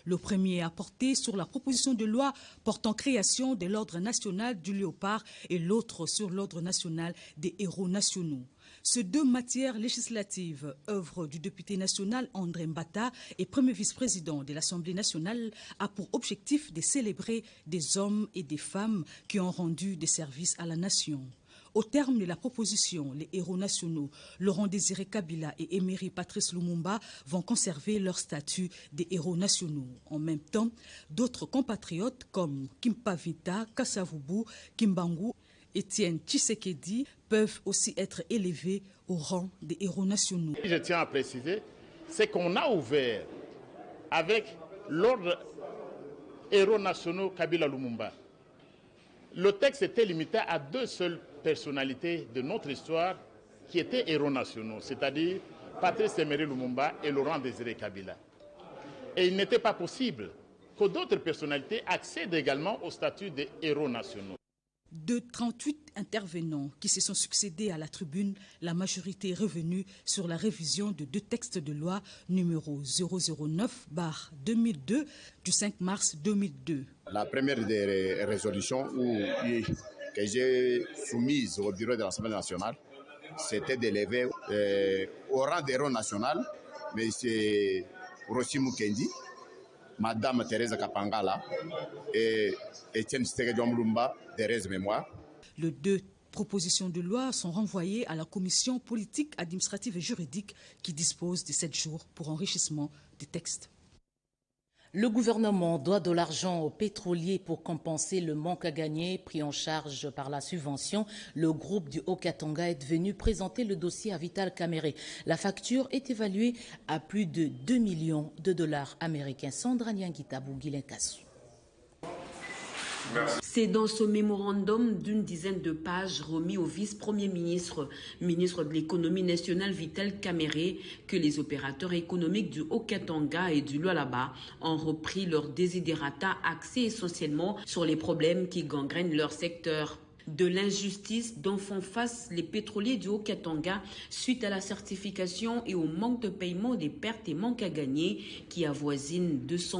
Le premier a porté sur la proposition de loi portant création de l'Ordre national du Léopard et l'autre sur l'Ordre national des héros nationaux. Ces deux matières législatives, œuvre du député national André Mbata et premier vice-président de l'Assemblée nationale, a pour objectif de célébrer des hommes et des femmes qui ont rendu des services à la nation. Au terme de la proposition, les héros nationaux, Laurent Désiré Kabila et Emery Patrice Lumumba, vont conserver leur statut de héros nationaux. En même temps, d'autres compatriotes comme Kimpa Vita, Kassavubu, Kimbangu, Étienne Tshisekedi peuvent aussi être élevés au rang des héros nationaux. Je tiens à préciser, c'est qu'on a ouvert avec l'ordre héros nationaux Kabila Lumumba. Le texte était limité à deux seules personnalités de notre histoire qui étaient héros nationaux, c'est-à-dire Patrice Emery Lumumba et Laurent Désiré Kabila. Et il n'était pas possible que d'autres personnalités accèdent également au statut de héros nationaux. De 38 intervenants qui se sont succédés à la tribune, la majorité est revenue sur la révision de deux textes de loi numéro 009/2002 du 5 mars 2002. La première des résolutions que j'ai soumise au bureau de l'Assemblée nationale, c'était d'élever au rang d'héros national M. Rossi Mukendi, Madame Thérèse Kapangala et Étienne Tshisekedi Lumumba, Thérèse Mémoire. Les deux propositions de loi sont renvoyées à la commission politique, administrative et juridique qui dispose de 7 jours pour enrichissement des textes. Le gouvernement doit de l'argent aux pétroliers pour compenser le manque à gagner pris en charge par la subvention. Le groupe du Haut-Katanga est venu présenter le dossier à Vital Kamerhe. La facture est évaluée à plus de 2 millions de dollars américains. Sandra Nyangita Bouguilin Kassou. C'est dans ce mémorandum d'une dizaine de pages remis au vice-premier ministre, ministre de l'économie nationale Vital Kamerhe, que les opérateurs économiques du Haut-Katanga et du Lualaba ont repris leurs desiderata axés essentiellement sur les problèmes qui gangrènent leur secteur. De l'injustice dont font face les pétroliers du Haut-Katanga suite à la certification et au manque de paiement des pertes et manques à gagner qui avoisinent 200